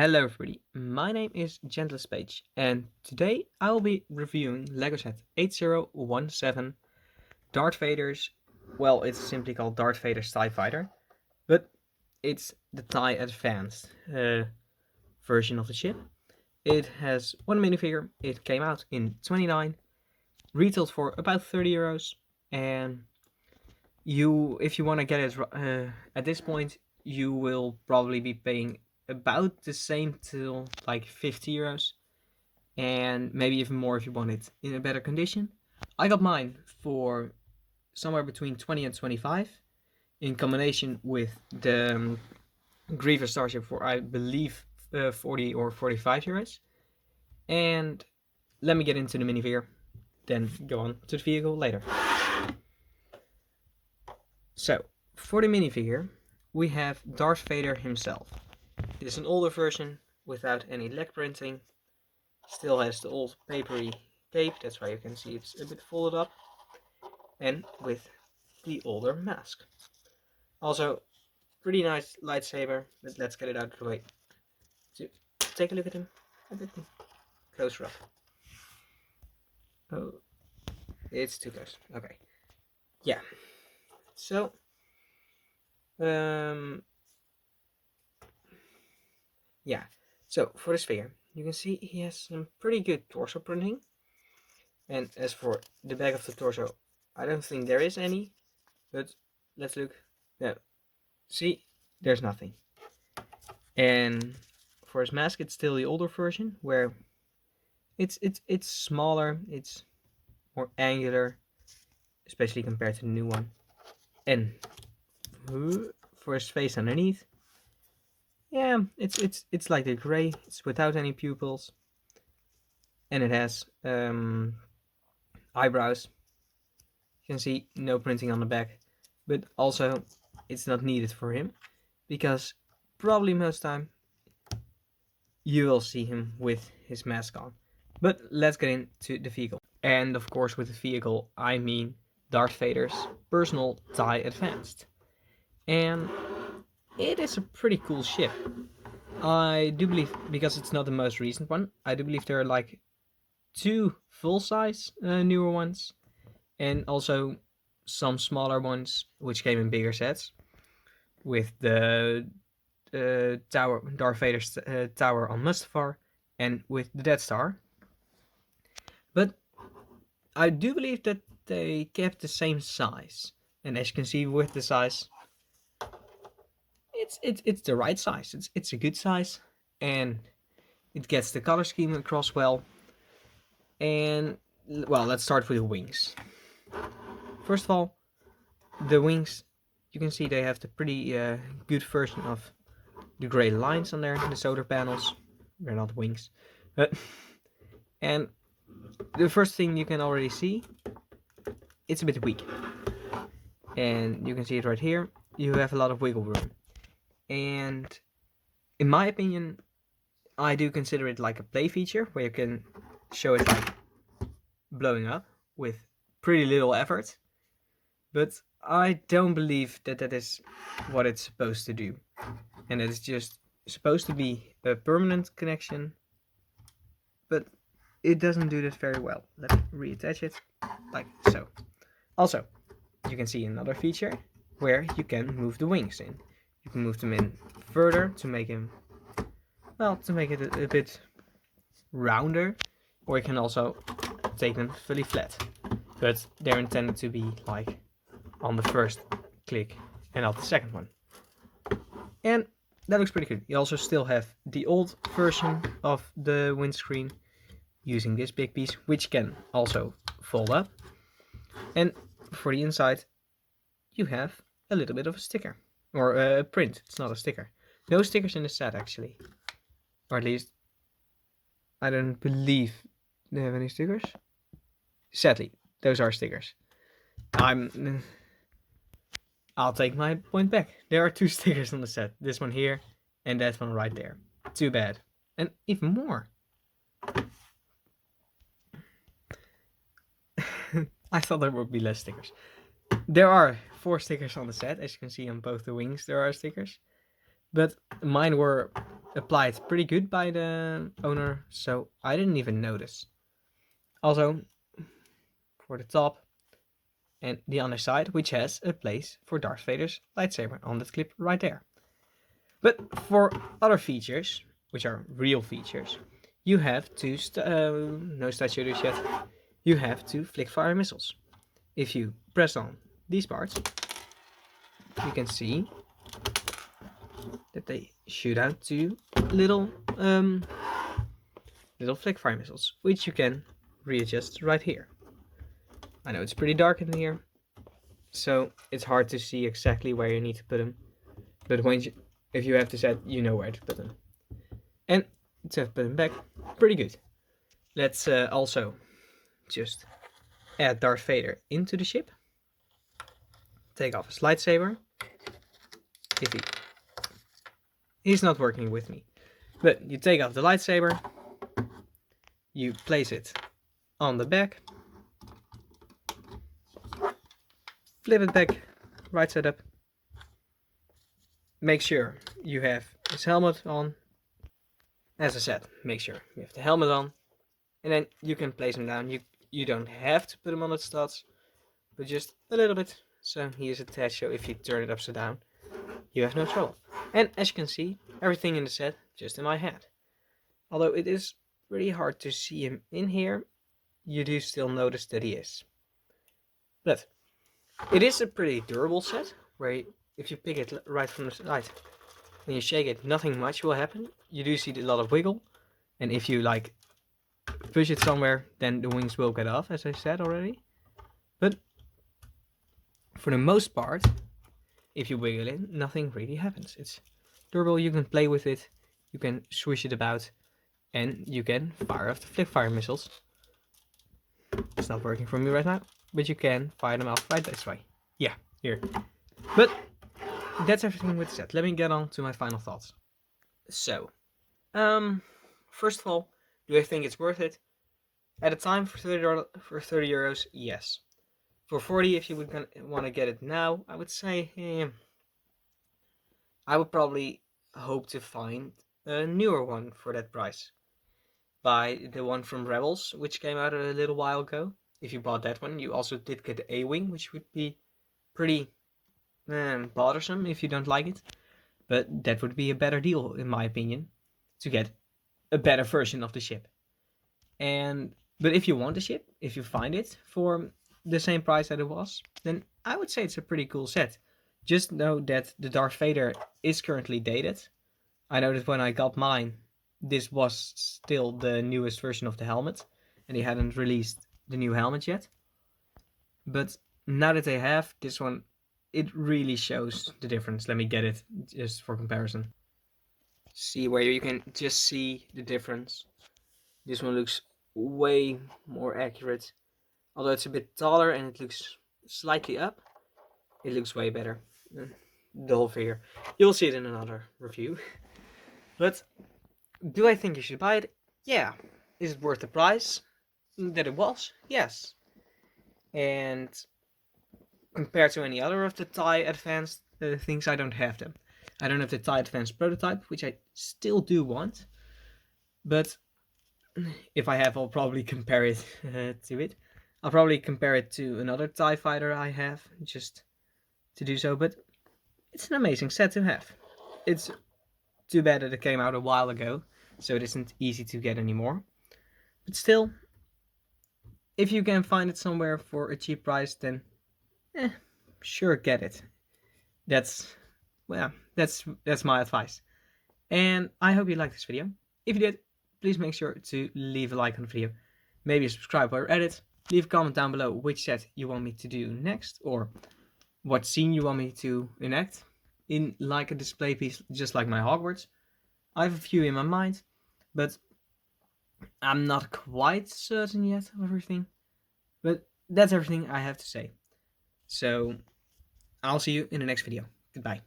Hello everybody, my name is Gentlest Page, and today I will be reviewing LEGO set 8017 Darth Vader's, well, it's simply called Darth Vader's TIE Fighter, but it's the TIE Advanced version of the ship. It has one minifigure, it came out in 29, retailed for about €30, and if you want to get it at this point, you will probably be paying about the same till like €50, and maybe even more if you want it in a better condition. I got mine for somewhere between 20 and 25 in combination with the Grievous Starship for I believe 40 or €45. And let me get into the minifigure, then go on to the vehicle later. So, for the minifigure, we have Darth Vader himself. It is an older version without any leg printing. Still has the old papery cape, that's why you can see it's a bit folded up. And with the older mask. Also, pretty nice lightsaber, but let's get it out of the way. So, take a look at him a bit closer up. Oh, it's too close. Okay. Yeah. So, yeah. So for this figure, you can see he has some pretty good torso printing. And as for the back of the torso, I don't think there is any. But let's look. No. See, there's nothing. And for his mask, it's still the older version where it's smaller, it's more angular, especially compared to the new one. And for his face underneath, yeah, it's like the gray. It's without any pupils, and it has eyebrows. You can see no printing on the back, but also it's not needed for him because probably most time you will see him with his mask on. But let's get into the vehicle. And of course, with the vehicle, I mean Darth Vader's personal TIE Advanced. And it is a pretty cool ship. I do believe, because it's not the most recent one, I do believe there are like 2 full-size newer ones, and also some smaller ones which came in bigger sets, with the tower, Darth Vader's tower on Mustafar, and with the Death Star. But I do believe that they kept the same size, and as you can see with the size, it's the right size. It's a good size, and it gets the color scheme across well. And well, let's start with the wings. First of all, the wings, you can see they have the pretty good version of the gray lines on there, the solar panels. They're not wings. And the first thing you can already see, it's a bit weak. And you can see it right here. You have a lot of wiggle room. And in my opinion, I do consider it like a play feature where you can show it like blowing up with pretty little effort. But I don't believe that that is what it's supposed to do. And it's just supposed to be a permanent connection. But it doesn't do that very well. Let me reattach it like so. Also, you can see another feature where you can move the wings in. You can move them in further to make him, well, to make it a bit rounder, or you can also take them fully flat. But they're intended to be like on the first click and not the second one. And that looks pretty good. You also still have the old version of the windscreen using this big piece, which can also fold up. And for the inside, you have a little bit of a sticker. Or a print, it's not a sticker. No stickers in the set, actually. Or at least, I don't believe they have any stickers. Sadly, those are stickers. I'll take my point back. There are 2 stickers on the set. This one here, and that one right there. Too bad. And even more. I thought there would be less stickers. There are 4 stickers on the set, as you can see on both the wings there are stickers. But mine were applied pretty good by the owner, so I didn't even notice. Also, for the top and the underside, which has a place for Darth Vader's lightsaber on that clip right there. But for other features, which are real features, you have two, no stat shooters yet, you have two flick fire missiles. If you press on these parts, you can see that they shoot out two little flick fire missiles, which you can readjust right here. I know it's pretty dark in here, so it's hard to see exactly where you need to put them. But if you have the set, you know where to put them. And to put them back, pretty good. Let's also just add Darth Vader into the ship. Take off his lightsaber. If he's not working with me. But you take off the lightsaber. You place it on the back. Flip it back, right side up. Make sure you have his helmet on. As I said, make sure you have the helmet on. And then you can place him down. You don't have to put him on the studs, but just a little bit. So he is attached, so if you turn it upside down, you have no trouble. And as you can see, everything in the set just in my hand. Although it is pretty hard to see him in here, you do still notice that he is. But it is a pretty durable set, where if you pick it right from the side and you shake it, nothing much will happen. You do see a lot of wiggle, and if you like push it somewhere, then the wings will get off, as I said already. But for the most part, if you wiggle it, nothing really happens. It's durable, you can play with it, you can swish it about, and you can fire off the flick fire missiles. It's not working for me right now, but you can fire them off right this way. Yeah, here. But that's everything with the set. Let me get on to my final thoughts. So, first of all, do I think it's worth it? At a time for €30, yes. For 40, if you would want to get it now, I would say I would probably hope to find a newer one for that price. Buy the one from Rebels, which came out a little while ago. If you bought that one, you also did get the A-Wing, which would be pretty bothersome if you don't like it. But that would be a better deal, in my opinion, to get a better version of the ship. But if you want the ship, if you find it for the same price that it was, then I would say it's a pretty cool set. Just know that the Darth Vader is currently dated. I know that when I got mine, this was still the newest version of the helmet, and they hadn't released the new helmet yet. But now that they have this one, it really shows the difference. Let me get it just for comparison. See where you can just see the difference. This one looks way more accurate. Although it's a bit taller and it looks slightly up, it looks way better. The whole figure. You'll see it in another review. But do I think you should buy it? Yeah. Is it worth the price that it was? Yes. And compared to any other of the TIE Advanced things, I don't have them. I don't have the TIE Advanced prototype, which I still do want. But if I have, I'll probably compare it to it. I'll probably compare it to another TIE fighter I have, just to do so. But it's an amazing set to have. It's too bad that it came out a while ago, so it isn't easy to get anymore. But still, if you can find it somewhere for a cheap price, then sure, get it. That's my advice. And I hope you liked this video. If you did, please make sure to leave a like on the video. Maybe subscribe while you're at it. Leave a comment down below which set you want me to do next, or what scene you want me to enact in like a display piece, just like my Hogwarts. I have a few in my mind, but I'm not quite certain yet of everything. But that's everything I have to say. So I'll see you in the next video. Goodbye.